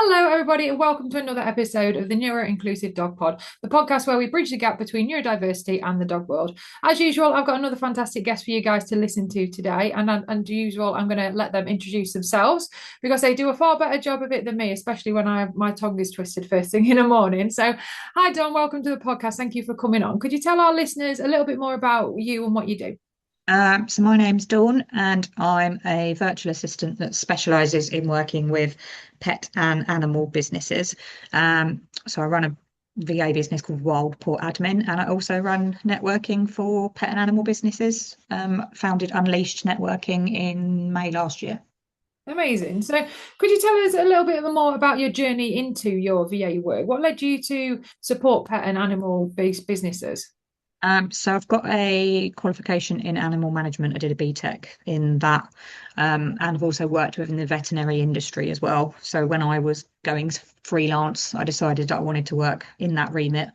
Hello, everybody, and welcome to another episode of the Neuro-Inclusive Dog Pod, the podcast where we bridge the gap between neurodiversity and the dog world. As usual, I've got another fantastic guest for you guys to listen to today, and usual, I'm going to let them introduce themselves because they do a far better job of it than me, especially when my tongue is twisted first thing in the morning. So, hi, Dawn, welcome to the podcast. Thank you for coming on. Could you tell our listeners a little bit more about you and what you do? So my name's Dawn, and I'm a virtual assistant that specialises in working with pet and animal businesses. So I run a VA business called Wild Port Admin, and I also run networking for pet and animal businesses. Founded Unleashed Networking in May last year. Amazing. So, could you tell us a little bit more about your journey into your VA work? What led you to support pet and animal-based businesses? So I've got a qualification in animal management. I did a BTEC in that, and I've also worked within the veterinary industry as well. So when I was going freelance, I decided that I wanted to work in that remit.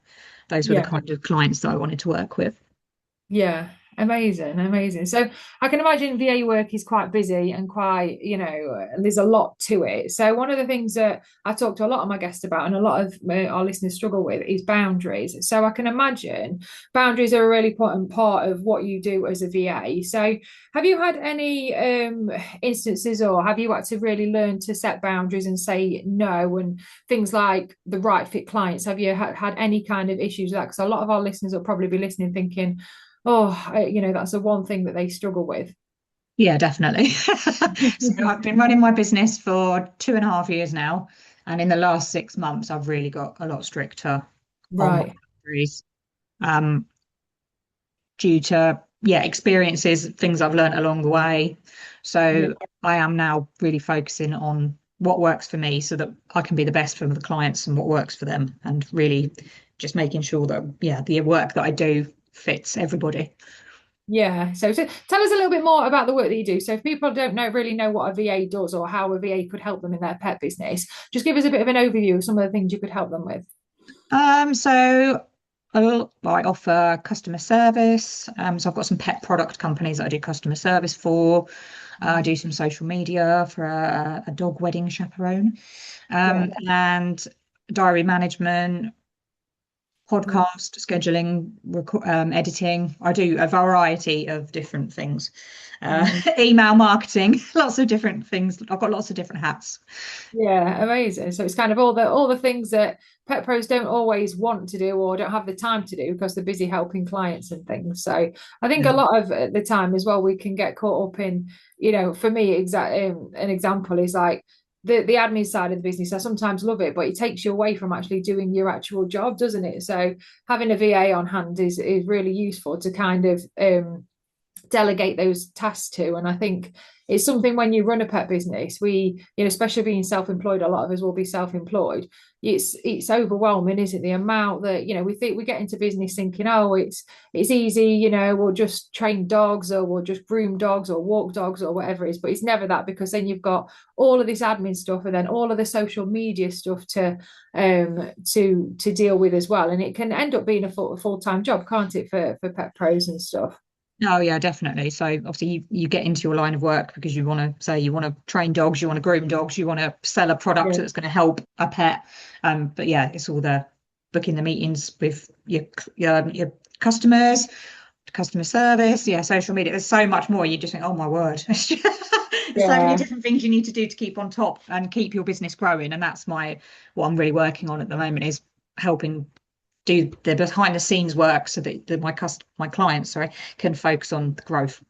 Those were the Yeah. kind of clients that I wanted to work with. Yeah, amazing, amazing. So I can imagine VA work is quite busy and quite, there's a lot to it. So one of the things that I talk to a lot of my guests about and a lot of our listeners struggle with is boundaries. So I can imagine boundaries are a really important part of what you do as a VA. So have you had any instances or have you had to really learn to set boundaries and say no and things like the right fit clients? Have you had any kind of issues with that? Because a lot of our listeners will probably be listening thinking, that's the one thing that they struggle with. Yeah, definitely. So I've been running my business for 2.5 years now, and in the last 6 months, I've really got a lot stricter on my Right. boundaries. Um, Due to experiences, things I've learned along the way. Yeah. So I am now really focusing on what works for me so that I can be the best for the clients and what works for them, and really just making sure that the work that I do fits everybody. Yeah. So tell us a little bit more about the work that you do. So if people don't really know what a VA does or how a VA could help them in their pet business, just give us a bit of an overview of some of the things you could help them with. So I offer customer service. So I've got some pet product companies that I do customer service for. I do some social media for a dog wedding chaperone, Yeah. and diary management, Mm. podcast scheduling, editing. I do a variety of different things. Amazing. Email marketing, lots of different things. I've got lots of different hats. Yeah, amazing. So it's kind of all the things that pet pros don't always want to do or don't have the time to do because they're busy helping clients and things. So I think a Yeah. lot of the time as well we can get caught up in, for me, an example is like the admin side of the business. I sometimes love it, but it takes you away from actually doing your actual job, doesn't it? So having a VA on hand is really useful to kind of delegate those tasks to. And I think it's something when you run a pet business, especially being self-employed, a lot of us will be self-employed. It's overwhelming, isn't it? The amount that, we think we get into business thinking, oh, it's easy, we'll just train dogs or we'll just groom dogs or walk dogs or whatever it is. But it's never that because then you've got all of this admin stuff and then all of the social media stuff to deal with as well. And it can end up being a full-time job, can't it, for pet pros and stuff? Oh yeah, definitely. So obviously you get into your line of work because you want to say you want to train dogs, you want to groom dogs, you want to sell a product Yeah. that's going to help a pet. But yeah, it's all the booking the meetings with your customers, customer service, social media. There's so much more. You just think, oh my word, there's so many Yeah. different things you need to do to keep on top and keep your business growing. And that's what I'm really working on at the moment is helping do the behind the scenes work so that my clients, sorry, can focus on the growth.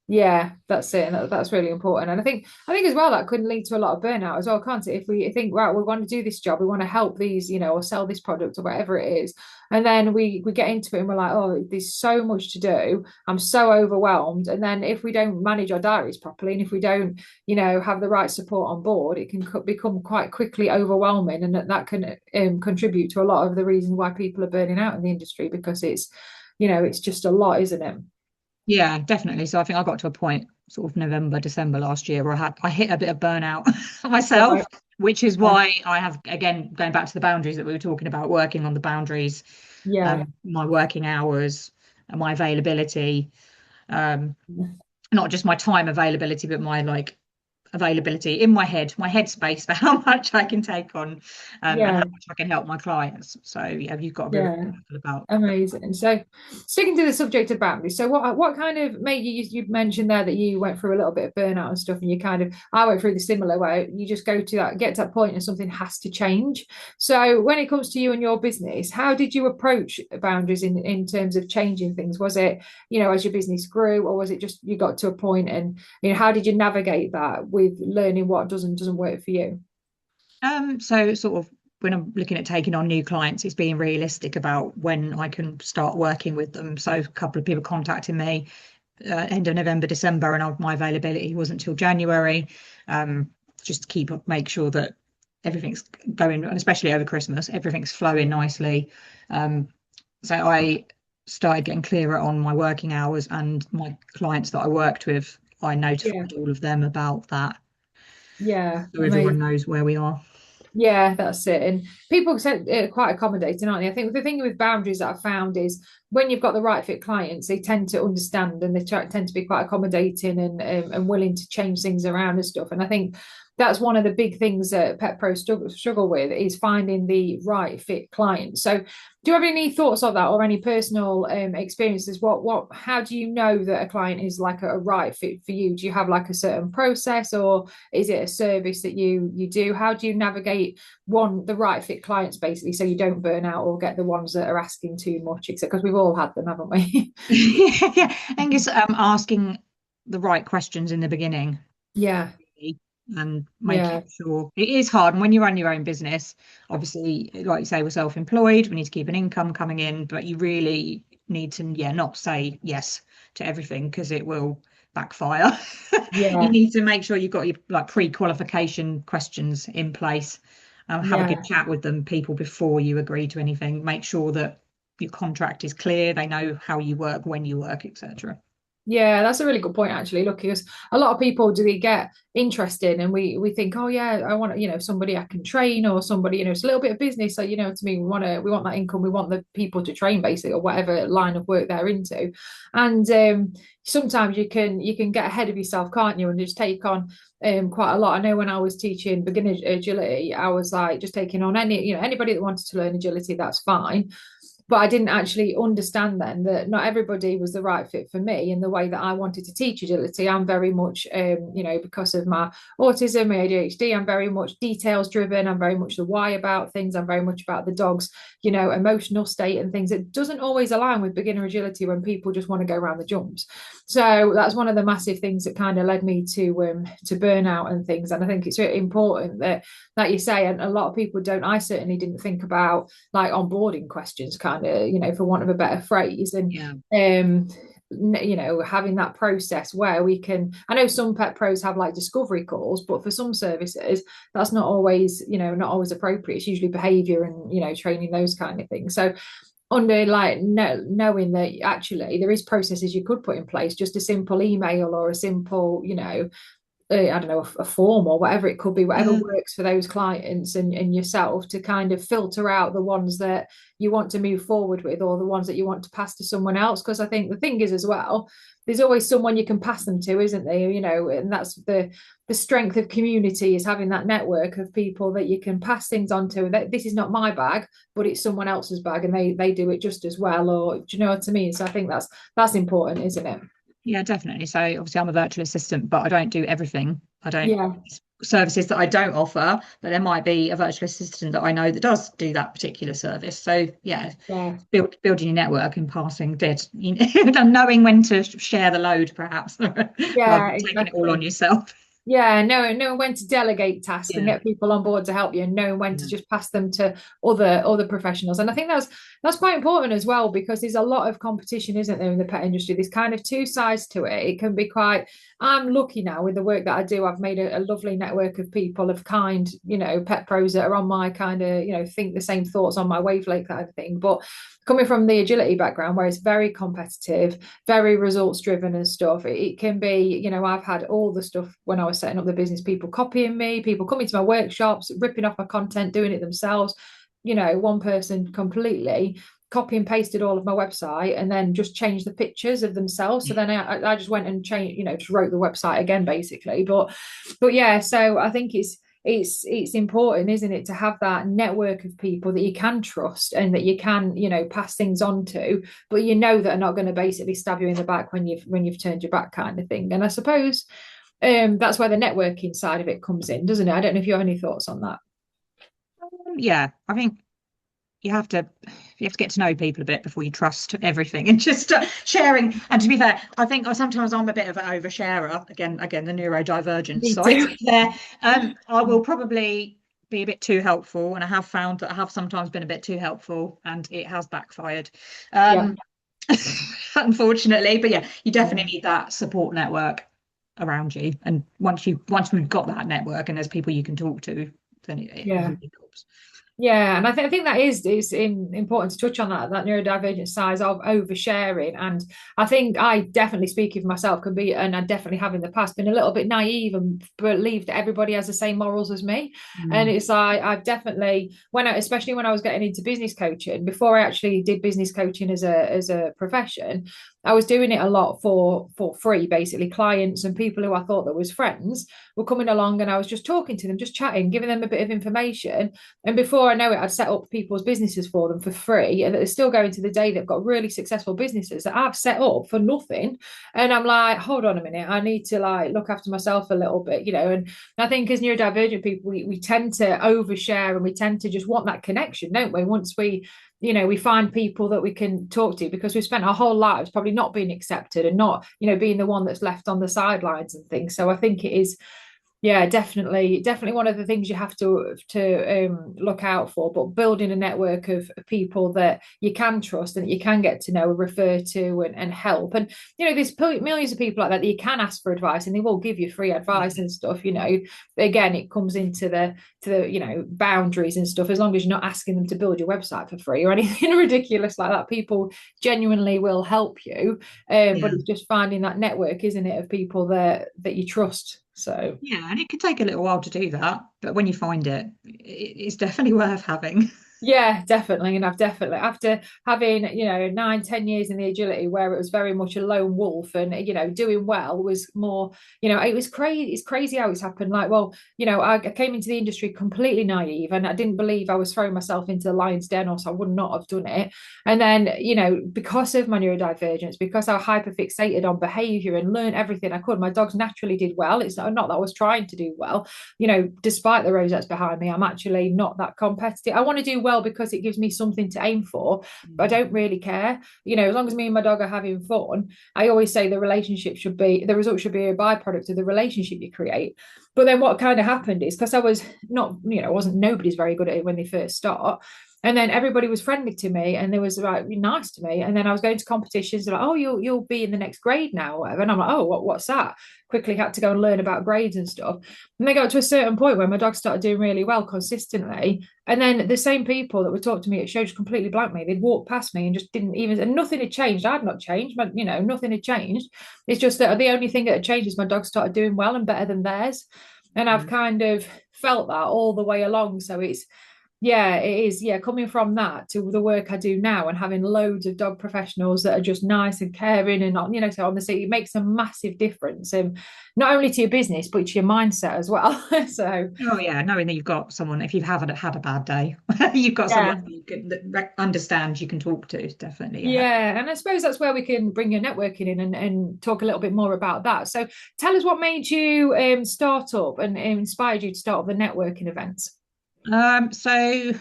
Yeah, that's it. And that's really important. And I think as well that could lead to a lot of burnout as well, can't it? If we think, right, we want to do this job, we want to help these, or sell this product or whatever it is. And then we get into it and we're like, oh, there's so much to do. I'm so overwhelmed. And then if we don't manage our diaries properly and if we don't, have the right support on board, it can become quite quickly overwhelming. And that can contribute to a lot of the reason why people are burning out in the industry because it's just a lot, isn't it? Yeah, definitely. So I think I got to a point sort of November, December last year where I hit a bit of burnout myself, Right. which is why I have, again, going back to the boundaries that we were talking about, working on the boundaries, Yeah. my working hours and my availability, um, not just my time availability, but my like availability in my headspace for how much I can take on, and how Yeah. much I can help my clients. So yeah, you've got to be really Yeah. careful about. Amazing. So, sticking to the subject of boundaries, so what kind of made you mentioned there that you went through a little bit of burnout and stuff, and you kind of I went through the similar where you just get to that point and something has to change. So, when it comes to you and your business, how did you approach boundaries in terms of changing things? Was it, as your business grew, or was it just you got to a point and how did you navigate that with learning what doesn't work for you? So sort of when I'm looking at taking on new clients, it's being realistic about when I can start working with them. So a couple of people contacted me end of November, December, and my availability wasn't until January. Just to make sure that everything's going, and especially over Christmas, everything's flowing nicely. So I started getting clearer on my working hours, and my clients that I worked with, I Yeah. notified all of them about that. Yeah. So everyone Amazing. knows where we are. Yeah, that's it. And people are quite accommodating, aren't they? I think the thing with boundaries that I've found is when you've got the right fit clients, they tend to understand and tend to be quite accommodating and willing to change things around and stuff. And I think that's one of the big things that pet pros struggle with is finding the right fit client. So, do you have any thoughts of that or any personal experiences? How do you know that a client is like a right fit for you? Do you have like a certain process, or is it a service that you do? How do you navigate the right fit clients basically so you don't burn out or get the ones that are asking too much, except because we've all had them, haven't we? Yeah, I think it's asking the right questions in the beginning, Yeah, really, and making yeah, sure it is hard. And when you run your own business, obviously, like you say, we're self-employed, we need to keep an income coming in, but you really need to, yeah, not say yes to everything because it will backfire. You yeah, need to make sure you've got your like pre-qualification questions in place. Have a good yeah. chat with them, people, before you agree to anything. Make sure that your contract is clear, they know how you work, when you work, etc. Yeah, that's a really good point actually. Look, because a lot of people do they get interested and we think, oh yeah, I want somebody I can train or somebody, it's a little bit of business. So, to me, we want that income, we want the people to train basically or whatever line of work they're into. And sometimes you can get ahead of yourself, can't you? And just take on quite a lot. I know when I was teaching beginner agility, I was like just taking on anybody that wanted to learn agility, that's fine, but I didn't actually understand then that not everybody was the right fit for me in the way that I wanted to teach agility. I'm very much, because of my autism, my ADHD, I'm very much details driven. I'm very much the why about things. I'm very much about the dog's, emotional state and things. It doesn't always align with beginner agility when people just want to go around the jumps. So that's one of the massive things that kind of led me to burnout and things. And I think it's really important that, like you say, and a lot of people don't. I certainly didn't think about like onboarding questions, kind of, for want of a better phrase, and Yeah. having that process where we can. I know some pet pros have like discovery calls, but for some services, that's not always appropriate. It's usually behavior and training, those kind of things. So under like knowing that actually there is processes you could put in place, just a simple email or a simple, I don't know, a form or whatever it could be, whatever Yeah. works for those clients and yourself to kind of filter out the ones that you want to move forward with or the ones that you want to pass to someone else. Because I think the thing is as well, there's always someone you can pass them to, isn't there? And that's the strength of community is having that network of people that you can pass things on to. That this is not my bag, but it's someone else's bag, and they do it just as well. Or do you know what I mean? So I think that's important, isn't it? Yeah, definitely. So obviously I'm a virtual assistant, but I don't do everything. I don't Yeah, services that I don't offer, but there might be a virtual assistant that I know that does do that particular service. So yeah, yeah. building your network and passing dead, knowing when to share the load, perhaps, rather Yeah, than taking it all on exactly. yourself. Yeah, knowing when to delegate tasks and Yeah. get people on board to help you, and knowing when to Yeah. just pass them to other professionals. And I think that's quite important as well, because there's a lot of competition, isn't there, in the pet industry? There's kind of two sides to it. It can be quite. I'm lucky now with the work that I do. I've made a lovely network of people of kind, pet pros that are on my kind of, think the same thoughts, on my wavelength kind of thing. But coming from the agility background, where it's very competitive, very results driven and stuff, it can be, I've had all the stuff when I was setting up the business, people copying me, people coming to my workshops, ripping off my content, doing it themselves, one person completely copy and pasted all of my website and then just changed the pictures of themselves. So then I just went and changed, just wrote the website again, basically. But yeah, so I think it's important, isn't it, to have that network of people that you can trust and that you can, pass things on to, but that are not going to basically stab you in the back when you've turned your back, kind of thing. And I suppose that's where the networking side of it comes in, doesn't it? I don't know if you have any thoughts on that. Yeah, I think you have to get to know people a bit before you trust everything and just sharing. And to be fair, I think sometimes I'm a bit of an oversharer. Again, the neurodivergent Me side too. there. I will probably be a bit too helpful, and I have found that I have sometimes been a bit too helpful, and it has backfired. Yeah. Unfortunately, but yeah, you Yeah. definitely need that support network around you. And once we've got that network and there's people you can talk to, then it Yeah. really helps. Yeah, and I think that is important to touch on that neurodivergent size of oversharing. And I think I definitely, speaking for myself, can be, and I definitely have in the past, been a little bit naive and believed that everybody has the same morals as me. And Mm. it's like I've definitely, especially when I was getting into business coaching, before I actually did business coaching as a profession, I was doing it a lot for free, basically. Clients and people who I thought that was friends were coming along, and I was just talking to them, just chatting, giving them a bit of information. And before I know it, I'd set up people's businesses for them for free, and they're still going to the day. They've got really successful businesses that I've set up for nothing. And I'm like, hold on a minute, I need to look after myself a little bit, And I think as neurodivergent people, we tend to overshare, and we tend to just want that connection, don't we? Once we find people that we can talk to, because we've spent our whole lives probably not being accepted and not, being the one that's left on the sidelines and things. So I think it is, yeah, definitely one of the things you have to look out for. But building a network of people that you can trust and that you can get to know, refer to, and help. And there's millions of people like that you can ask for advice, and they will give you free advice and stuff. Again, it comes into the boundaries and stuff. As long as you're not asking them to build your website for free or anything ridiculous like that, people genuinely will help you. But Yeah. it's just finding that network, isn't it, of people that you trust. So Yeah, and it could take a little while to do that, but when you find it, it's definitely worth having. yeah, definitely. And I've definitely, after having, 9, 10 years in the agility where it was very much a lone wolf, and, doing well was more, it was crazy. It's crazy how it's happened. Like, well, I came into the industry completely naive, and I didn't believe I was throwing myself into the lion's den, or so I would not have done it. And then, because of my neurodivergence, because I was hyper fixated on behavior and learned everything I could, my dogs naturally did well. It's not that I was trying to do well, despite the rosettes behind me, I'm actually not that competitive. I want to do well because it gives me something to aim for, but I don't really care. As long as me and my dog are having fun, I always say the result should be a byproduct of the relationship you create. But then what kind of happened is, because I was not, I wasn't, nobody's very good at it when they first start. And then everybody was friendly to me, and they was like nice to me. And then I was going to competitions, they're like, oh, you'll be in the next grade now, whatever. And I'm like, oh, what's that? Quickly had to go and learn about grades and stuff. And they got to a certain point where my dog started doing really well consistently. And then the same people that would talk to me at show just completely blanked me. They'd walk past me and just didn't even, and nothing had changed. I'd not changed, but nothing had changed. It's just that the only thing that had changed is my dog started doing well and better than theirs. And I've kind of felt that all the way along. So it's, yeah, it is. Yeah, coming from that to the work I do now and having loads of dog professionals that are just nice and caring and not, so honestly, it makes a massive difference, not only to your business but to your mindset as well. So Oh yeah, knowing that you've got someone, if you've had a bad day, you've got someone yeah, that understands, you can talk to, definitely. Yeah. yeah, and I suppose that's where we can bring your networking in and talk a little bit more about that. So tell us what made you start up and inspired you to start up the networking events. So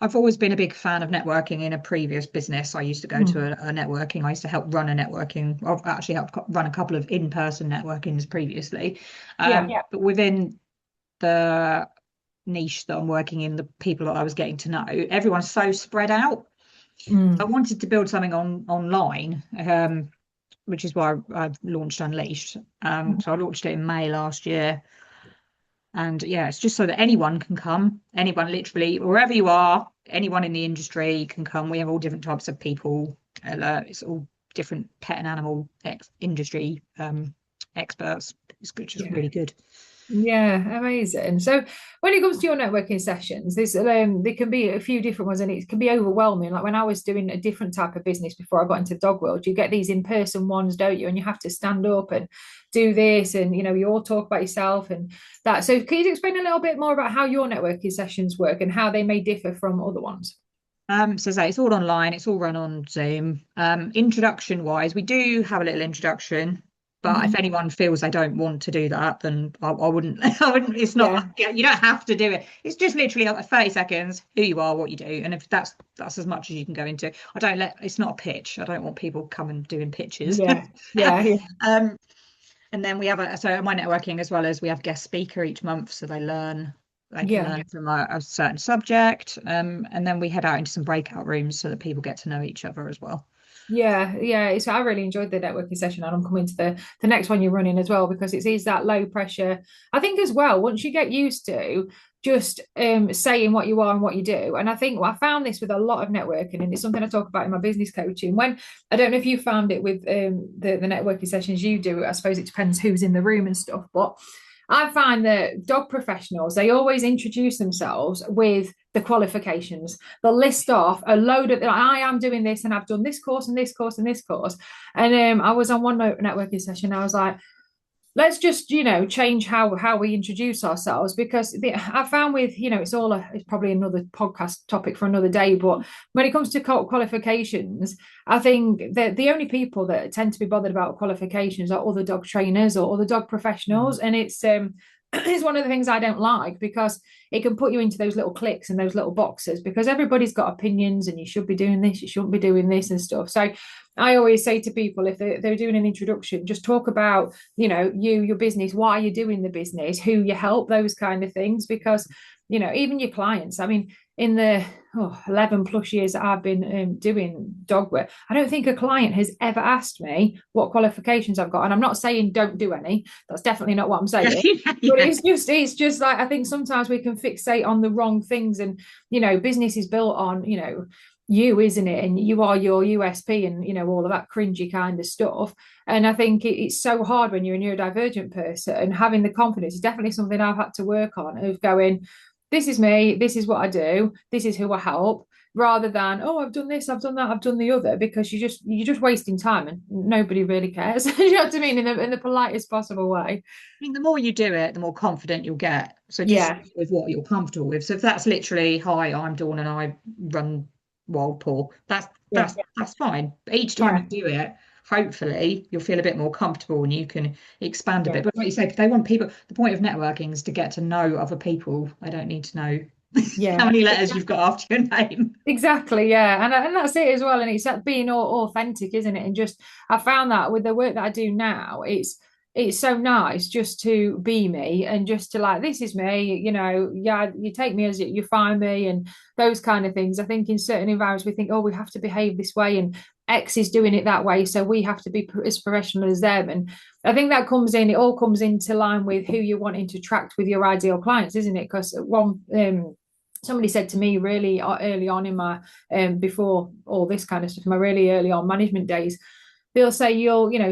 I've always been a big fan of networking. In a previous business, I used to go to Mm. a networking. I used to help run a networking. I've actually helped run a couple of in-person networkings previously. Yeah. But within the niche that I'm working in, the people that I was getting to know, everyone's so spread out. I Mm. wanted to build something online, which is why I launched Unleashed. So I launched it in May last year. And yeah, it's just so that anyone can come, anyone literally, wherever you are, anyone in the industry can come. We have all different types of people. It's all different pet and animal industry experts. It's just Yeah. really good. Yeah, amazing. So when it comes to your networking sessions, there can be a few different ones, and it can be overwhelming. Like when I was doing a different type of business before I got into the dog world, you get these in-person ones, don't you? And you have to stand up and do this, and you all talk about yourself and that. So can you explain a little bit more about how your networking sessions work and how they may differ from other ones? So say it's all online, it's all run on Zoom. Introduction wise, we do have a little introduction, but if Mhm. anyone feels they don't want to do that, then I wouldn't. I wouldn't. It's not. Yeah, You don't have to do it. It's just literally like 30 seconds, who you are, what you do, and if that's as much as you can go into. I don't let. It's not a pitch. I don't want people coming doing pitches. yeah, yeah, yeah, Um, and then we have so my networking as well as we have guest speaker each month, so they can yeah. learn from a certain subject. And then we head out into some breakout rooms so that people get to know each other as well. Yeah, yeah. It's I really enjoyed the networking session, and I'm coming to the next one you're running as well because it is that low pressure. I think as well, once you get used to just saying what you are and what you do, and I think I found this with a lot of networking, and it's something I talk about in my business coaching. When I don't know if you found it with the networking sessions you do. I suppose it depends who's in the room and stuff, but I find that dog professionals, they always introduce themselves with the qualifications. They'll list off a load of, I am doing this and I've done this course and this course and this course. And I was on one networking session. I was like, let's just change how we introduce ourselves because I found with it's probably another podcast topic for another day, but when it comes to qualifications, I think that the only people that tend to be bothered about qualifications are other dog trainers or other dog professionals, and it's one of the things I don't like because it can put you into those little cliques and those little boxes because everybody's got opinions and you should be doing this, you shouldn't be doing this and stuff. So I always say to people if they're doing an introduction, just talk about, your business, why you're doing the business, who you help, those kind of things. Because, even your clients, I mean, in the 11 plus years that I've been doing dog work, I don't think a client has ever asked me what qualifications I've got. And I'm not saying don't do any. That's definitely not what I'm saying. But Yeah. it's just like I think sometimes we can fixate on the wrong things, and business is built on you, isn't it? And you are your USP and all of that cringy kind of stuff. And I think it's so hard when you're a neurodivergent person, and having the confidence is definitely something I've had to work on of going, this is me, this is what I do, this is who I help, rather than I've done this, I've done that, I've done the other, because you're just wasting time and nobody really cares. You know what I mean? In the politest possible way. I mean, the more you do it, the more confident you'll get. So just Yeah. stick with what you're comfortable with. So if that's literally, hi, I'm Dawn and I run Walpole, Yeah. that's fine. But each time Yeah. you do it, hopefully you'll feel a bit more comfortable and you can expand a Yeah. bit. But like you say, if they want people, the point of networking is to get to know other people. They don't need to know how Yeah. many letters you've got after your name. Exactly, yeah, and that's it as well. And it's that being all authentic, isn't it? And just I found that with the work that I do now, it's so nice just to be me and just to like, this is me, yeah, you take me as you find me and those kind of things. I think in certain environments we think, oh, we have to behave this way and X is doing it that way, so we have to be as professional as them. And I think it all comes into line with who you're wanting to attract with your ideal clients, isn't it? Because somebody said to me really early on in my before all this kind of stuff, my really early on management days, they'll say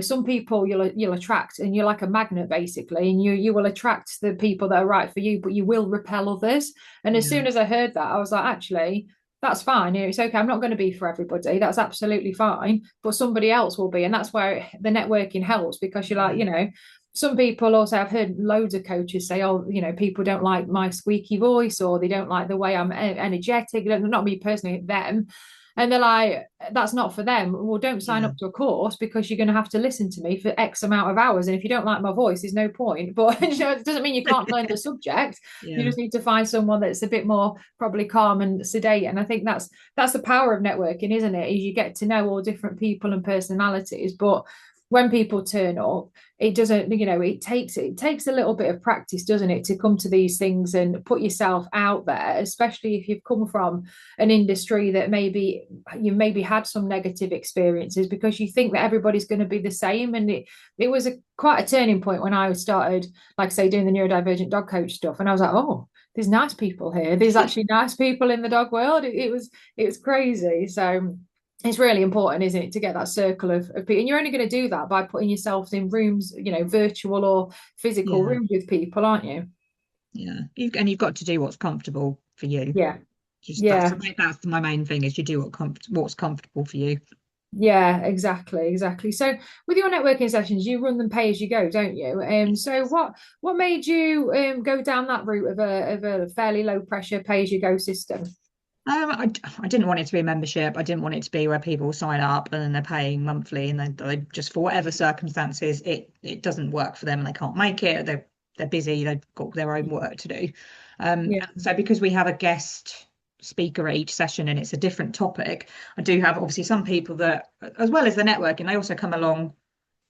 some people you'll attract, and you're like a magnet basically, and you will attract the people that are right for you, but you will repel others. And as Yeah. soon as I heard that, I was like, actually, that's fine. It's okay. I'm not going to be for everybody. That's absolutely fine. But somebody else will be. And that's where the networking helps, because you're like, some people also, I've heard loads of coaches say, oh, people don't like my squeaky voice, or they don't like the way I'm energetic. Not me personally, them. And they're like, that's not for them. Well, don't sign Yeah. up to a course because you're going to have to listen to me for X amount of hours. And if you don't like my voice, there's no point. But it doesn't mean you can't learn the subject. You Yeah. just need to find someone that's a bit more probably calm and sedate. And I think that's the power of networking, isn't it? Is you get to know all different people and personalities. But when people turn up, it doesn't, it takes a little bit of practice, doesn't it, to come to these things and put yourself out there, especially if you've come from an industry that maybe had some negative experiences, because you think that everybody's going to be the same. And it was quite a turning point when I started, like I say, doing the neurodivergent dog coach stuff, and I was like, oh, there's nice people here, there's actually nice people in the dog world. It was crazy. So it's really important, isn't it, to get that circle of people. And you're only going to do that by putting yourself in rooms, virtual or physical Yeah, rooms with people, aren't you? yeah. And you've got to do what's comfortable for you. Yeah. Just Yeah. that's my main thing is you do what's comfortable for you. Yeah, exactly, exactly. So with your networking sessions, you run them pay as you go, don't you? So what made you go down that route of a fairly low pressure pay as you go system? I didn't want it to be a membership. I didn't want it to be where people sign up and then they're paying monthly and then they just for whatever circumstances it doesn't work for them and they can't make it. They're busy. They've got their own work to do. Yeah, And so because we have a guest speaker at each session and it's a different topic, I do have obviously some people that, as well as the networking, they also come along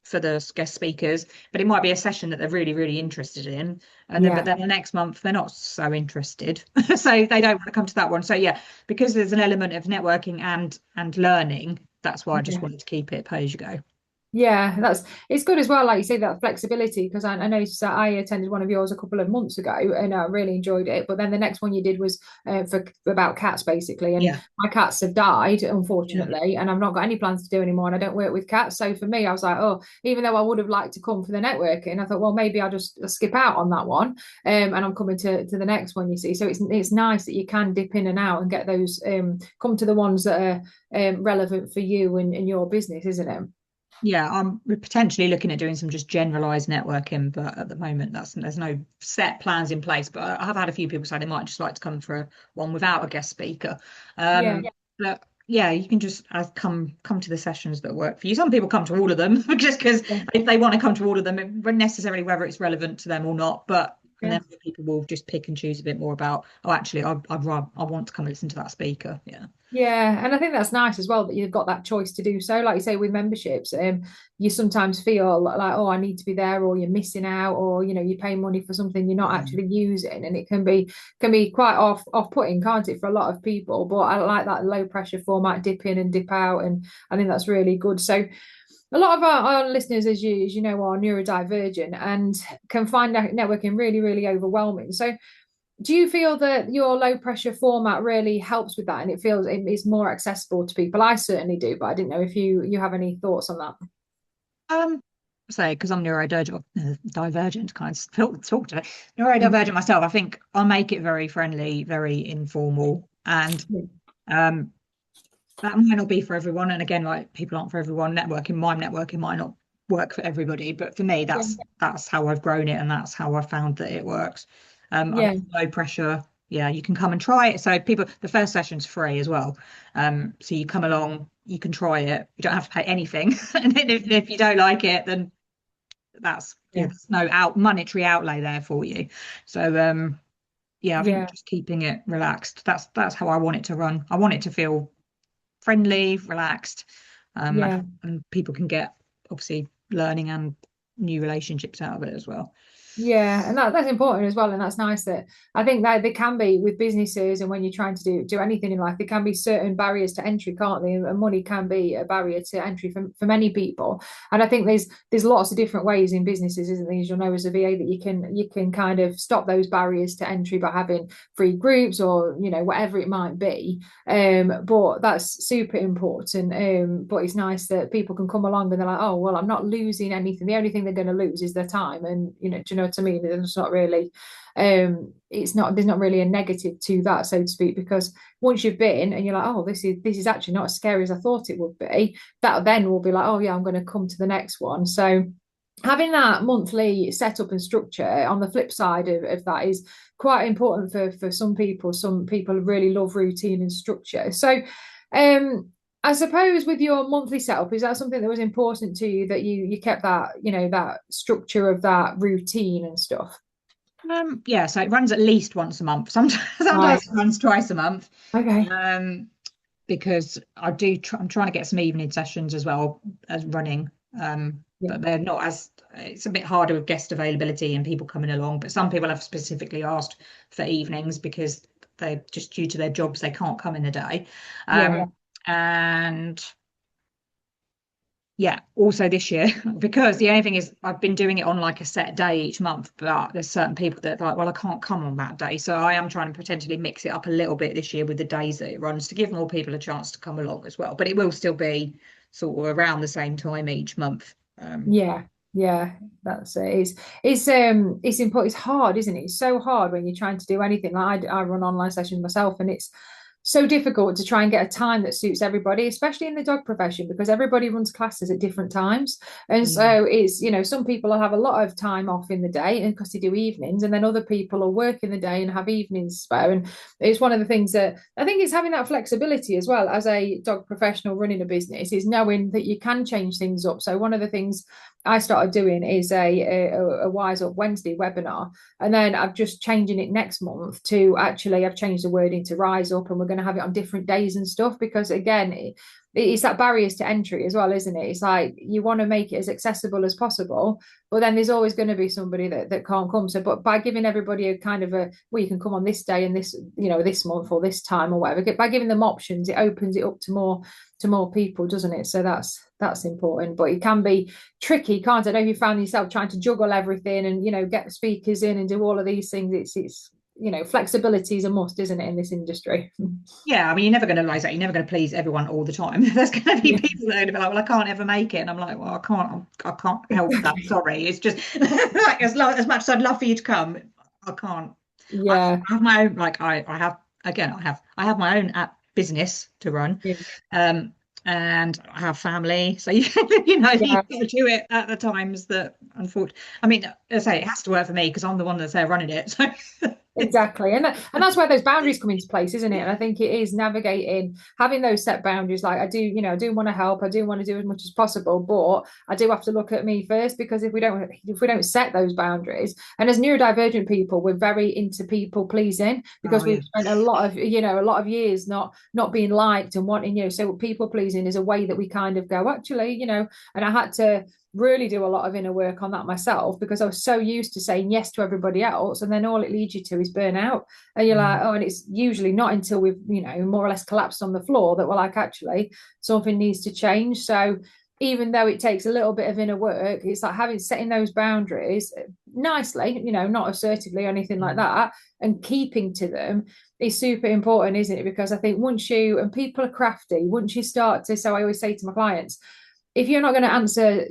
for the guest speakers, but it might be a session that they're really, really interested in. And then, but yeah, then the next month they're not so interested. So they don't want to come to that one. So yeah, because there's an element of networking and learning, that's why I just yeah. wanted to keep it pay as you go. Yeah, it's good as well, like you say, that flexibility, because I noticed that I attended one of yours a couple of months ago and I really enjoyed it. But then the next one you did was for about cats basically, and Yeah. my cats have died Yeah. unfortunately, and I've not got any plans to do anymore, and I don't work with cats. So for me, I was like, oh, even though I would have liked to come for the networking, I thought, well, maybe I'll skip out on that one, and I'm coming to the next one. You see, so it's nice that you can dip in and out and get those come to the ones that are relevant for you and your business, isn't it? Yeah, I'm potentially looking at doing some just generalized networking, but at the moment there's no set plans in place. But I have had a few people say they might just like to come for one without a guest speaker. Yeah. But yeah, you can just come to the sessions that work for you. Some people come to all of them just because Yeah. if they want to come to all of them, it won't necessarily whether it's relevant to them or not. But and Yeah. then other people will just pick and choose a bit more about, oh, actually, I want to come and listen to that speaker. Yeah. Yeah, and I think that's nice as well that you've got that choice to do so. Like you say, with memberships, you sometimes feel like, oh, I need to be there, or you're missing out, or you pay money for something you're not Yeah. actually using, and it can be quite off-putting, can't it, for a lot of people? But I like that low pressure format, dip in and dip out, and I think that's really good. So a lot of our listeners, as you know, are neurodivergent and can find networking really, really overwhelming. So do you feel that your low pressure format really helps with that and it feels it's more accessible to people? I certainly do, but I didn't know if you have any thoughts on that. Um, say because I'm neurodivergent, divergent, kind of talk to it. Neurodivergent myself, I think I'll make it very friendly, very informal, and um, that might not be for everyone. And again, like people aren't for everyone. My networking might not work for everybody, but for me, Yeah, that's how I've grown it, and that's how I found that it works. I yeah, think low pressure. Yeah, you can come and try it. So people, the first session's free as well. So you come along, you can try it. You don't have to pay anything, and then if you don't like it, then yeah, there's no monetary outlay there for you. So yeah, I think yeah, just keeping it relaxed. That's how I want it to run. I want it to feel friendly, relaxed, yeah. and people can get obviously learning and new relationships out of it as well. Yeah, and that's important as well, and that's nice that I think that there can be with businesses and when you're trying to do anything in life, there can be certain barriers to entry, can't they? And money can be a barrier to entry for many people. And I think there's lots of different ways in businesses, isn't there? As you'll know as a VA that you can kind of stop those barriers to entry by having free groups or whatever it might be. But that's super important. But it's nice that people can come along and they're like, oh well, I'm not losing anything. The only thing they're going to lose is their time, and do you know what I mean? It's not really, there's not really a negative to that, so to speak, because once you've been and you're like, oh, this is actually not as scary as I thought it would be. That then will be like, oh yeah, I'm going to come to the next one. So having that monthly setup and structure on the flip side of that is quite important for some people. Some people really love routine and structure. So I suppose with your monthly setup, is that something that was important to you that you kept that, that structure of that routine and stuff? Yeah, so it runs at least once a month. Sometimes Right. it runs twice a month. Okay. Um, because I'm trying to get some evening sessions as well as running. Yeah. But they're not as it's a bit harder with guest availability and people coming along. But some people have specifically asked for evenings because they just due to their jobs they can't come in the day. Yeah. And Yeah, also this year, because the only thing is I've been doing it on like a set day each month, but there's certain people that are like, well, I can't come on that day. So I am trying to potentially mix it up a little bit this year with the days that it runs to give more people a chance to come along as well. But it will still be sort of around the same time each month. Yeah, yeah, that's it. It's important. It's hard, isn't it? It's so hard when you're trying to do anything. Like I run online sessions myself, and it's so difficult to try and get a time that suits everybody, especially in the dog profession, because everybody runs classes at different times. And Mm. so it's, some people will have a lot of time off in the day and because they do evenings, and then other people will work in the day and have evenings spare. And it's one of the things that I think is having that flexibility as well as a dog professional running a business, is knowing that you can change things up. So one of the things I started doing is a Wise Up Wednesday webinar, and then I'm just changing it next month to actually, I've changed the wording to Rise Up, and we're going to have it on different days and stuff, because again, it's that barriers to entry as well, isn't it? It's like you want to make it as accessible as possible, but then there's always going to be somebody that can't come. So, but by giving everybody a kind of well, you can come on this day and this, this month or this time or whatever, by giving them options, it opens it up to more people, doesn't it? So that's important, but it can be tricky, can't it? I know you found yourself trying to juggle everything and get the speakers in and do all of these things. It's flexibility is a must, isn't it, in this industry? Yeah, I mean, you're never going to like that. You're never going to please everyone all the time. There's going to be Yeah, people that are going to be like, well, I can't ever make it, and I'm like, well, I can't help that. Sorry, it's just like as much as I'd love for you to come, I can't. I yeah, have my own, like I have again, I have my own app business to run, yeah, um, and I have family, so you you've got to do it at the times that, unfortunately, I mean, as I say, it has to work for me because I'm the one that's there running it. So exactly. And that's where those boundaries come into place, isn't it? And I think it is navigating, having those set boundaries. Like I do want to help, I do want to do as much as possible, but I do have to look at me first, because if we don't set those boundaries, and as neurodivergent people, we're very into people pleasing, oh because yeah. we've spent a lot of years not being liked and wanting, so people pleasing is a way that we kind of go, actually, and I had to really do a lot of inner work on that myself, because I was so used to saying yes to everybody else, and then all it leads you to is burnout. And you're like, Mm. oh, and it's usually not until we've more or less collapsed on the floor that we're like, actually something needs to change. So even though it takes a little bit of inner work, it's like setting those boundaries nicely, not assertively or anything like Mm. that, and keeping to them is super important, isn't it? Because I think once you, and people are crafty, once you start to, so I always say to my clients, if you're not going to answer,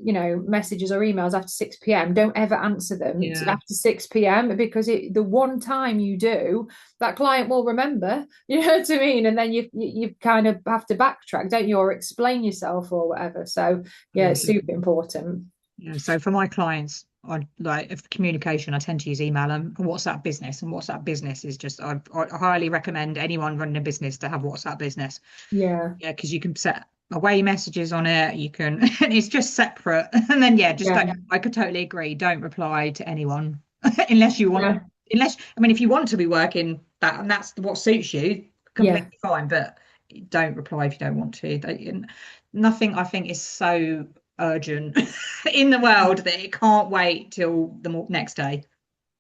messages or emails after 6 p.m., don't ever answer them Yeah. after 6 p.m. because the one time you do, that client will remember, you know what I mean? And then you kind of have to backtrack, don't you, or explain yourself or whatever. So yeah, Yeah. it's super important. Yeah, so for my clients, I like if communication, I tend to use email and WhatsApp business. And WhatsApp business is just I highly recommend anyone running a business to have WhatsApp business. Yeah, Yeah, because you can set away messages on it. You can, and it's just separate. And then yeah, just yeah, don't. I could totally agree. Don't reply to anyone unless you want. yeah, Unless I mean, if you want to be working that and that's what suits you, yeah. completely fine. But don't reply if you don't want to. Nothing I think is so urgent in the world that it can't wait till the next day.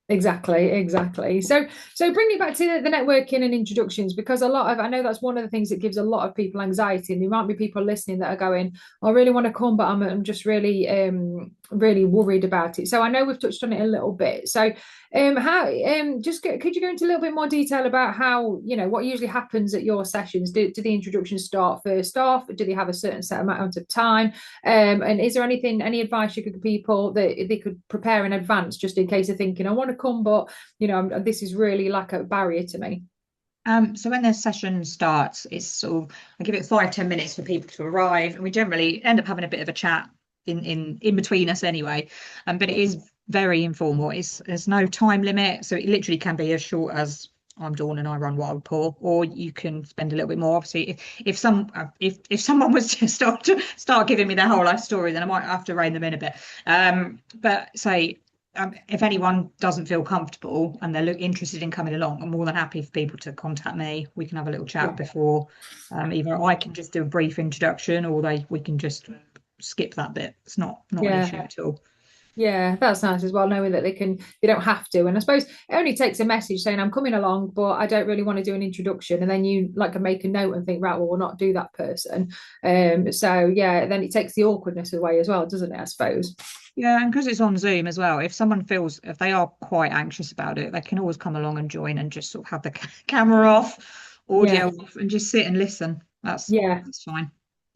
Exactly. So bring it back to the networking and introductions, because I know that's one of the things that gives a lot of people anxiety, and there might be people listening that are going, I really want to come, but I'm just really really worried about it. So I know we've touched on it a little bit. So how could you go into a little bit more detail about how, what usually happens at your sessions? Do the introductions start first off? Do they have a certain set amount of time? And is there any advice you could give people that they could prepare in advance, just in case they're thinking, I want to come, but this is really like a barrier to me? So when the session starts, it's sort of I give it 5-10 minutes for people to arrive, and we generally end up having a bit of a chat in between us anyway. But it is very informal. There's no time limit, so it literally can be as short as I'm Dawn and I run Wild Paw, or you can spend a little bit more. Obviously, if someone was to start giving me their whole life story, then I might have to rein them in a bit. But say if anyone doesn't feel comfortable and they're interested in coming along, I'm more than happy for people to contact me. We can have a little chat before. Either I can just do a brief introduction, or we can just skip that bit. It's not an Yeah. issue at all. Yeah, that's nice as well, knowing that they don't have to. And I suppose it only takes a message saying, I'm coming along, but I don't really want to do an introduction. And then you like can make a note and think, right, well, we'll not do that person. So yeah, then it takes the awkwardness away as well, doesn't it, I suppose? Yeah, and because it's on Zoom as well, if someone feels if they are quite anxious about it, they can always come along and join and just sort of have the camera off, audio Yeah, off, and just sit and listen. yeah. That's fine.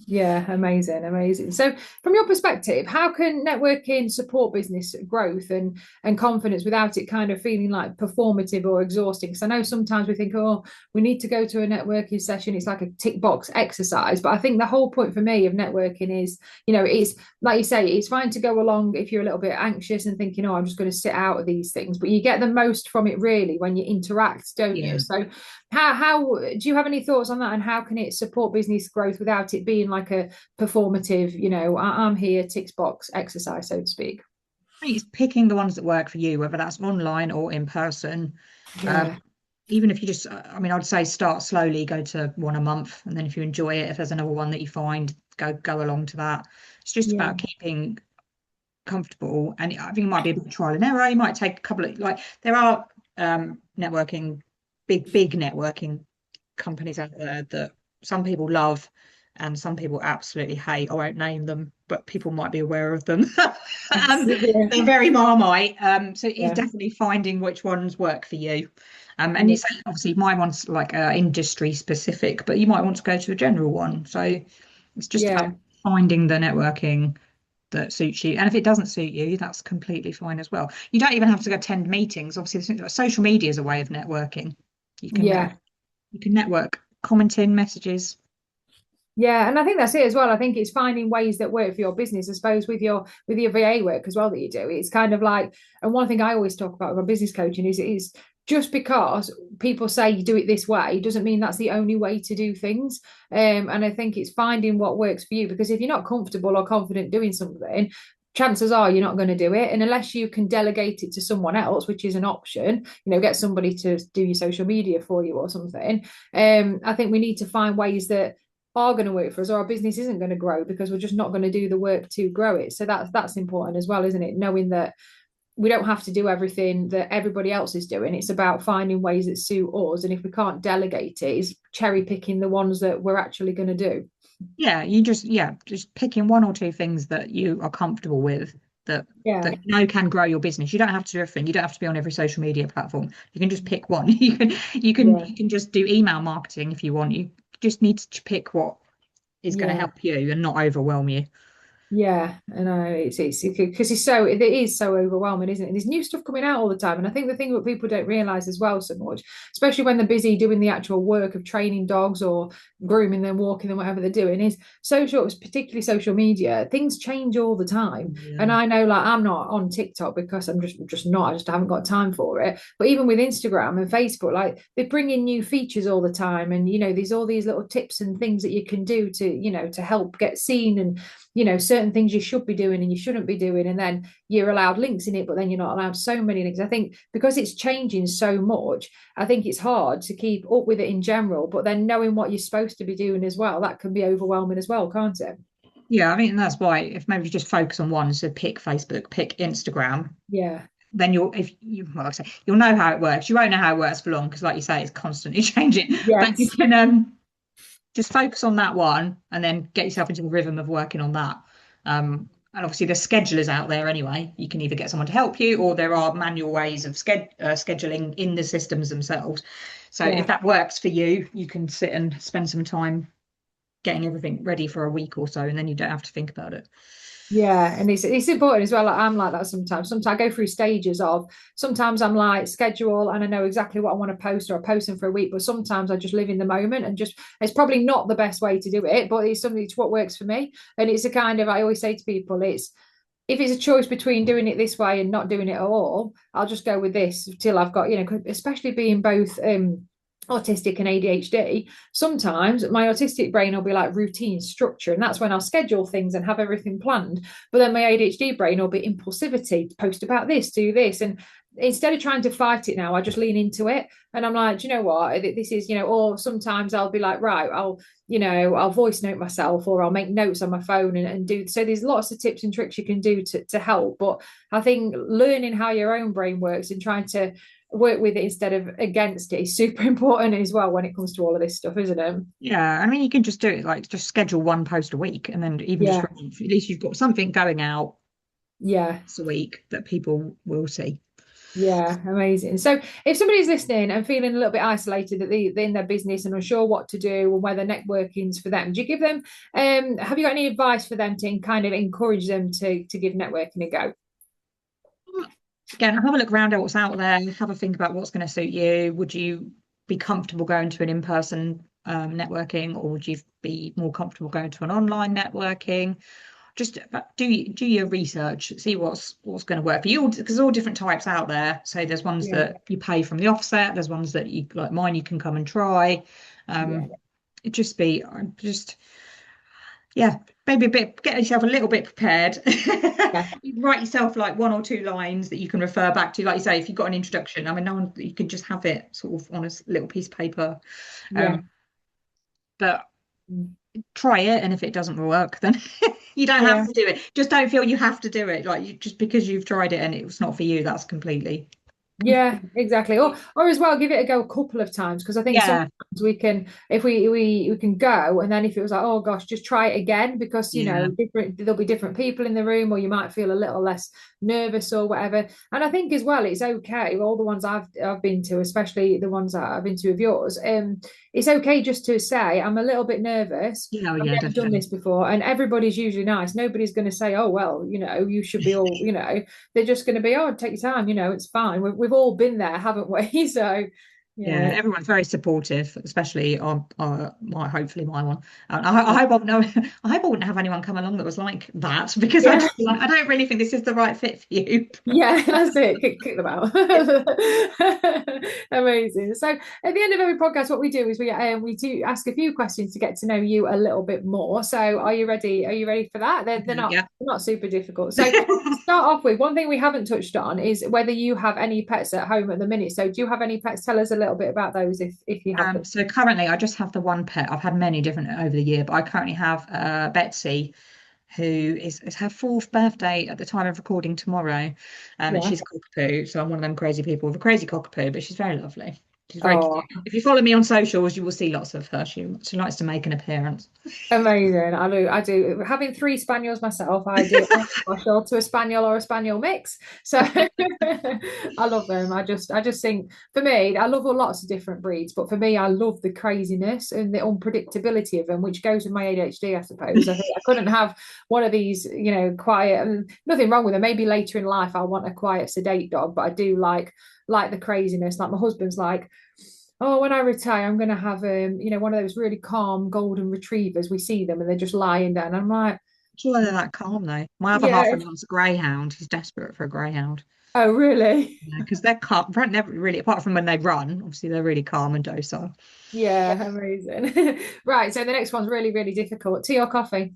Yeah, amazing, amazing. So, from your perspective, how can networking support business growth and confidence without it kind of feeling like performative or exhausting? Because I know sometimes we think, oh, we need to go to a networking session. It's like a tick box exercise. But I think the whole point for me of networking is, it's like you say, it's fine to go along if you're a little bit anxious and thinking, oh, I'm just going to sit out of these things. But you get the most from it really when you interact, don't you? Yeah. So, how do you have any thoughts on that, and how can it support business growth without it being like a performative, I'm here, ticks box exercise, so to speak? I think it's picking the ones that work for you, whether that's online or in person. Yeah, Even if you just, I mean, I'd say start slowly, go to one a month, and then if you enjoy it, if there's another one that you find, go along to that. It's just yeah, about keeping comfortable, and I think it might be a bit of trial and error. You might take a couple of like there are networking, big networking companies out there that some people love and some people absolutely hate. I won't name them, but people might be aware of them. yes, yeah, They're very Marmite. So it's yeah, definitely finding which ones work for you. And yeah, it's obviously my one's like industry specific, but you might want to go to a general one. So it's just yeah. about finding the networking that suits you. And if it doesn't suit you, that's completely fine as well. You don't even have to attend meetings. Obviously, social media is a way of networking. You can Yeah. you can network, commenting messages. Yeah, and I think that's it as well. I think it's finding ways that work for your business. I suppose with your VA work as well that you do. It's kind of like, and one thing I always talk about with my business coaching is just because people say you do it this way doesn't mean that's the only way to do things. And I think it's finding what works for you, because if you're not comfortable or confident doing something, chances are you're not going to do it. And unless you can delegate it to someone else, which is an option, get somebody to do your social media for you or something. I think we need to find ways that are going to work for us, or our business isn't going to grow because we're just not going to do the work to grow it. So that's important as well, isn't it? Knowing that we don't have to do everything that everybody else is doing. It's about finding ways that suit us, and if we can't delegate it, is cherry picking the ones that we're actually going to do. Yeah, just picking one or two things that you are comfortable with that Yeah, you know can grow your business. You don't have to do everything. You don't have to be on every social media platform. You can just pick one. yeah, You can just do email marketing if you want. You just need to pick what is going to yeah. help you and not overwhelm you. Yeah, I know it's because it is so overwhelming, isn't it? And there's new stuff coming out all the time, and I think the thing that people don't realize as well so much, especially when they're busy doing the actual work of training dogs or grooming them, walking them, whatever they're doing, is particularly social media. Things change all the time, and Yeah. I know like I'm not on TikTok because I'm just not. I just haven't got time for it. But even with Instagram and Facebook, like they bring in new features all the time, and there's all these little tips and things that you can do to help get seen, and certain things you should be doing and you shouldn't be doing, and then you're allowed links in it, but then you're not allowed so many links. I think because it's changing so much, I think it's hard to keep up with it in general, but then knowing what you're supposed to be doing as well, that can be overwhelming as well, can't it? Yeah, I mean that's why if maybe you just focus on one, so pick Facebook, pick Instagram, Yeah, then like I say, you'll know how it works. You won't know how it works for long because like you say, it's constantly changing. But you yes, can just focus on that one and then get yourself into the rhythm of working on that. And obviously, there's schedulers out there anyway. You can either get someone to help you, or there are manual ways of scheduling in the systems themselves. So if yeah. that works for you, you can sit and spend some time getting everything ready for a week or so, and then you don't have to think about it. Yeah, and it's important as well. Like, I'm like that sometimes. Sometimes I go through stages of sometimes I'm like schedule and I know exactly what I want to post, or I post them for a week, but sometimes I just live in the moment and just it's probably not the best way to do it, but it's what works for me. And it's a kind of I always say to people, it's if it's a choice between doing it this way and not doing it at all, I'll just go with this till I've got, especially being both autistic and ADHD, sometimes my autistic brain will be like routine structure, and that's when I'll schedule things and have everything planned. But then my ADHD brain will be impulsivity, post about this, do this. And instead of trying to fight it now, I just lean into it. And I'm like, do you know what? This is, or sometimes I'll be like, right, I'll voice note myself, or I'll make notes on my phone and do. So there's lots of tips and tricks you can do to help. But I think learning how your own brain works and trying to work with it instead of against it is super important as well when it comes to all of this stuff, isn't it? Yeah, I mean, you can just do it like just schedule one post a week, and then even just Yeah. at least you've got something going out Yeah. once a week that people will see. Yeah, amazing. So, if somebody's listening and feeling a little bit isolated that they're in their business and unsure what to do and whether networking's for them, do you give them? Have you got any advice for them to kind of encourage them to give networking a go? Again, have a look around at what's out there, have a think about what's going to suit you. Would you be comfortable going to an in-person networking, or would you be more comfortable going to an online networking? Just do your research, see what's going to work for you, because there's all different types out there. So there's ones Yeah, that you pay from the offset, there's ones that you like mine, you can come and try. yeah, It just be just yeah, maybe a bit, get yourself a little bit prepared. yeah, You write yourself like one or two lines that you can refer back to. Like you say, if you've got an introduction, I mean, no one, you can just have it sort of on a little piece of paper. yeah, Um, but try it, and if it doesn't work, then you don't have yeah. to do it. Just don't feel you have to do it. Like just because you've tried it and it's not for you, that's Yeah, exactly. Or as well, give it a go a couple of times because I think sometimes yeah, we can, if we can go, and then if it was like, oh gosh, just try it again because yeah, different there'll be different people in the room, or you might feel a little less nervous or whatever. And I think as well, it's okay. All the ones I've been to, especially the ones that I've been to of yours, it's okay just to say I'm a little bit nervous. oh I've yeah, never done definitely. this before, and everybody's usually nice. Nobody's going to say, oh well, you should be all, they're just going to be, oh, take your time, it's fine. We've all been there, haven't we? So, Yeah, yeah, everyone's very supportive, especially on my hopefully my one. And I hope I no, I hope I wouldn't have anyone come along that was like that because yeah, I don't really think this is the right fit for you. yeah, that's it. Kick them out. Amazing. So, at the end of every podcast, what we do is we do ask a few questions to get to know you a little bit more. So, are you ready? Are you ready for that? They're Okay, not yeah. they're not super difficult. So, start off with one thing we haven't touched on is whether you have any pets at home at the minute. So, do you have any pets? Tell us a little bit about those if you have them. So currently I just have the one pet. I've had many different over the year, but I currently have Betsy, who is her fourth birthday at the time of recording tomorrow. And Yeah. she's a cockapoo, so I'm one of them crazy people with a crazy cockapoo, but she's very lovely. She's very Oh, cute. If you follow me on socials, you will see lots of her. She likes to make an appearance. amazing. I do. I do. Having three spaniels myself, I'm partial to a spaniel or a spaniel mix. So I love them. I just think for me, I love lots of different breeds, but for me, I love the craziness and the unpredictability of them, which goes with my ADHD, I suppose. I think I couldn't have one of these, quiet and nothing wrong with them. Maybe later in life I'll want a quiet, sedate dog, but I do like the craziness. Like my husband's like, oh, when I retire, I'm going to have one of those really calm golden retrievers. We see them and they're just lying down. I'm like, Sure, they're that calm though. My other half yeah. really wants a greyhound. He's desperate for a greyhound. Oh, really? Yeah, because they're calm, never really, apart from when they run, obviously they're really calm and docile. Yeah, amazing. Right, so the next one's really, really difficult. Tea or coffee?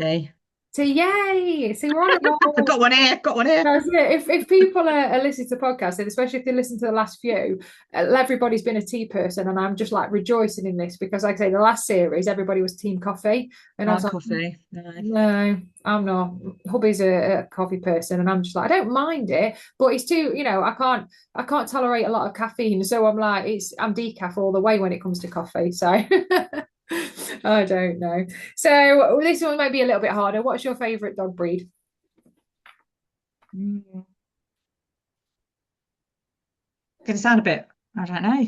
Okay. Tea, yay! See, we're on a I've roll. got one here, got one here. That's it. If people are listening to podcasts, and especially if they listen to the last few, everybody's been a tea person, and I'm just like rejoicing in this because, like I say, the last series, everybody was team coffee, and I was Like like, coffee. No. no, I'm not. Hubby's a coffee person, and I'm just like, I don't mind it, but it's too, I can't tolerate a lot of caffeine, so I'm like, I'm decaf all the way when it comes to coffee. So I don't know. So this one might be a little bit harder. What's your favorite dog breed? Mm. Gonna sound a bit, I don't know.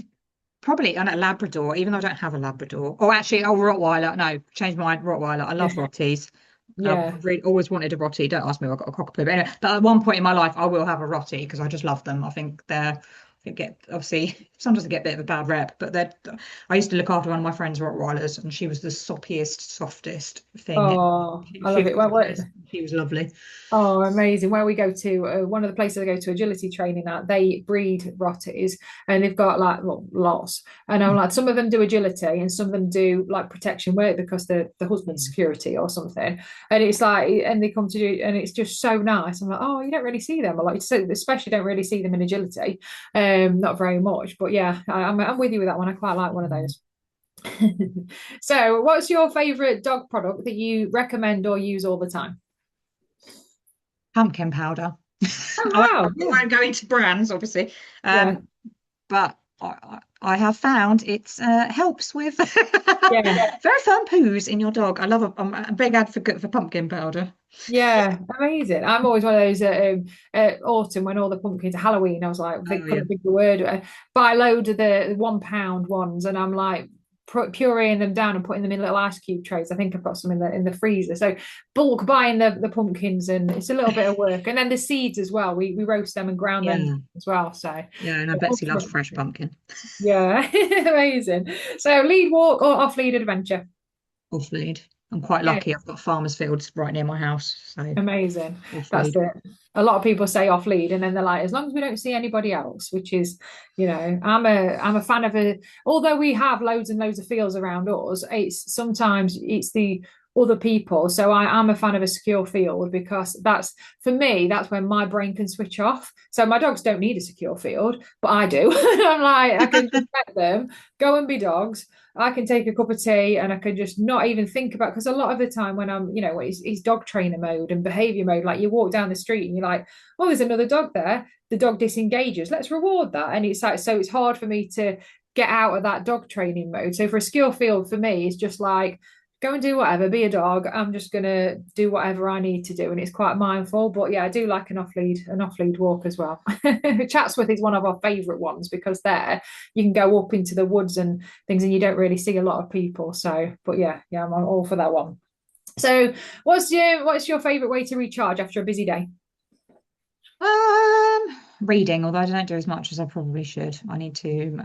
Probably on a Labrador, even though I don't have a Labrador. Or actually, oh, Rottweiler. No, change my mind, Rottweiler. I love Rotties. Yeah. I've really always wanted a Rottie. Don't ask me, I've got a cockapoo. But anyway, but at one point in my life, I will have a Rottie because I just love them. I think Sometimes I get a bit of a bad rep, but I used to look after one of my friends' Rottweilers, and she was the soppiest, softest thing. Oh, I She love was it. Well, she was lovely. oh, amazing. Where we go to, one of the places I go to agility training at, they breed Rotties and they've got like, well, lots. And I'm like, some of them do agility and some of them do like protection work because the husband's Yeah. security or something. And it's like, and they come to do, and it's just so nice. I'm like, oh, you don't really see them a lot. So especially don't really see them in agility. Not very much. But yeah, I'm with you with that one. I quite like one of those. So, what's your favorite dog product that you recommend or use all the time? Pumpkin powder. Oh I wow. won't go into brands, obviously, Yeah. but I have found it helps with Yeah. very firm poos in your dog. I'm a big advocate for pumpkin powder. Yeah, amazing. I'm always one of those autumn when all the pumpkins are Halloween. I was like, they Oh yeah. couldn't think of the word. Buy a load of the £1 ones, and I'm like pureeing them down and putting them in little ice cube trays. I think I've got some in the freezer. So bulk buying the pumpkins, and it's a little bit of work. And then the seeds as well. We roast them and ground them Yeah. as well. So Yeah, and I Betsy loves fresh pumpkin. yeah, amazing. So lead walk or off lead adventure. Off lead. I'm quite Yeah. lucky. I've got farmers fields right near my house, so Amazing. off That's lead. it. A lot of people say off lead, and then they're like, as long as we don't see anybody else, which is, I'm a fan of it. Although we have loads and loads of fields around us, it's sometimes it's the other people. So I'm a fan of a secure field because that's for me, that's when my brain can switch off. So my dogs don't need a secure field, but I do. I'm like, I can just let them go and be dogs. I can take a cup of tea and I can just not even think about, because a lot of the time when it's dog trainer mode and behavior mode, like you walk down the street and you're like, oh, there's another dog there. The dog disengages. Let's reward that. And it's like, so it's hard for me to get out of that dog training mode. So for a skill field for me, it's just like, go and do whatever, be a dog. I'm just gonna do whatever I need to do, and it's quite mindful. But yeah, I do like an off lead walk as well. Chatsworth is one of our favourite ones because there you can go up into the woods and things, and you don't really see a lot of people. So, but yeah, I'm all for that one. So, what's your favourite way to recharge after a busy day? Reading, although I don't do as much as I probably should. I need to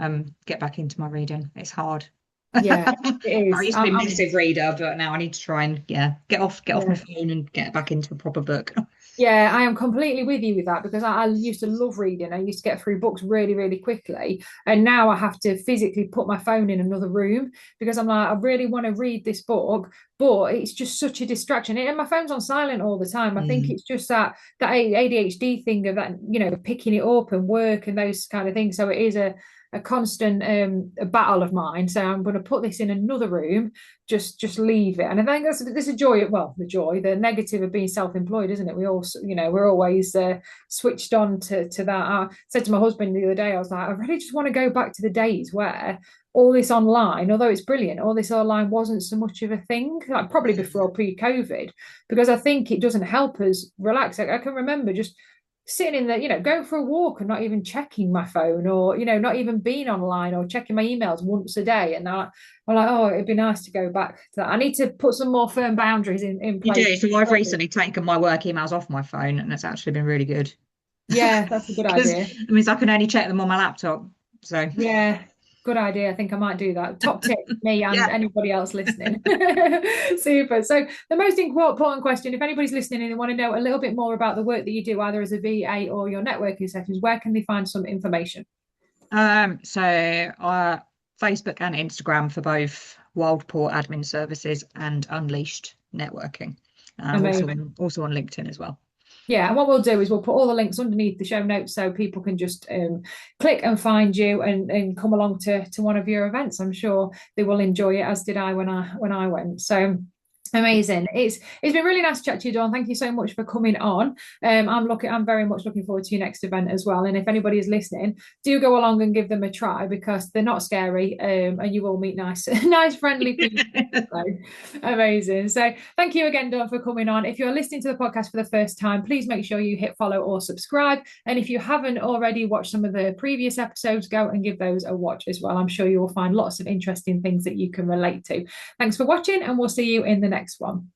get back into my reading. It's hard. Yeah, it I is. used to be a massive reader, but now I need to try and get off my Yeah. phone and get back into a proper book. Yeah, I am completely with you with that because I used to love reading. I used to get through books really, really quickly. And now I have to physically put my phone in another room because I'm like, I really want to read this book, but it's just such a distraction. And my phone's on silent all the time. I think Mm. it's just that ADHD thing of that, picking it up and work and those kind of things. So it is a constant a battle of mine. So I'm going to put this in another room, just leave it. And I think there's a joy. Well, the negative of being self-employed, isn't it? We all, we're always switched on to that. I said to my husband the other day, I was like, I really just want to go back to the days where all this online, although it's brilliant, all this online wasn't so much of a thing, like probably before pre-COVID, because I think it doesn't help us relax. I can remember just sitting in the, going for a walk and not even checking my phone or, not even being online or checking my emails once a day. And I'm like, oh, it'd be nice to go back to that. I need to put some more firm boundaries in You place. do. So I've recently taken my work emails off my phone, and it's actually been really good Yeah, that's a good because idea. it means I can only check them on my laptop. So Yeah, good idea. I think I might do that. Top tip, me and yeah. anybody else listening. Super. So the most important question, if anybody's listening and they want to know a little bit more about the work that you do, either as a VA or your networking sessions, where can they find some information? So Facebook and Instagram for both Wildport Admin Services and Unleashed Networking. Amazing. Also on LinkedIn as well. Yeah, and what we'll do is we'll put all the links underneath the show notes so people can just click and find you and come along to one of your events. I'm sure they will enjoy it, as did I when I went. So amazing. It's been really nice to chat to you, Dawn. Thank you so much for coming on. I'm very much looking forward to your next event as well. And if anybody is listening, do go along and give them a try because they're not scary, and you will meet nice friendly people. So, amazing. So thank you again, Dawn, for coming on. If you're listening to the podcast for the first time, please make sure you hit follow or subscribe. And if you haven't already watched some of the previous episodes, go and give those a watch as well. I'm sure you will find lots of interesting things that you can relate to. Thanks for watching, and we'll see you in the next one.